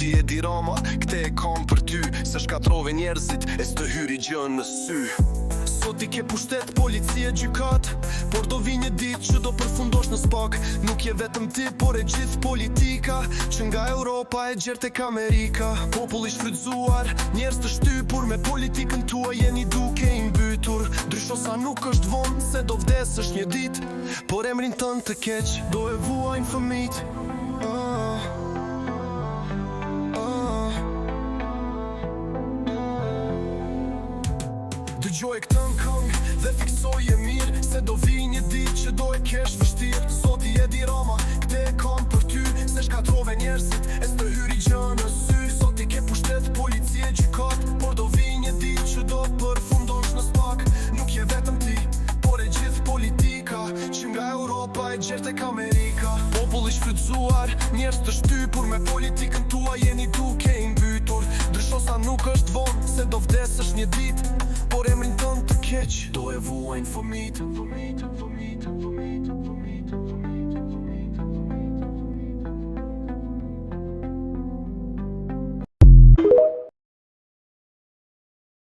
Zoti e di Rama, këte e kam për ty, se shkatrove njerëzit e s'të hyri gjën në sy. Sot i ke pushtet, policie, gjykat, por do vi një dit që do përfundosh në spak. Nuk je vetëm ti, por e gjithë politika, që nga Europa e gjerë tek Amerika. Popull i shfrytzuar, njerëz të shtypur, me politikën tua jeni duke i mbytur. Ndrysho sa nuk është vonë, se do vdesësh një dit, por emrin tënd të keq do e vuajnë fëmijët. Dëgjoj këtë në këngë dhe fiksoj e mirë, se do vi një ditë që do e kesh vështirë. Zoti e di Rama, këte e kam për ty, se shkatrove njerëzit e s'të hyri gjën në sy. Sot i ke pushtet, policie, gjykat, por do vi një ditë që do përfundosh në spak. Nuk je vetëm ti, por e gjithë politika, që nga Europa e gjerë tek Amerika. Popull i shfrytzuar, njerëz të shtypur, me politikën tua jeni duke i mbytur. Ndrysho sa nuk është vonë, se do vdesësh një ditë, por emrin tënd të keq do e vuajnë fëmijët.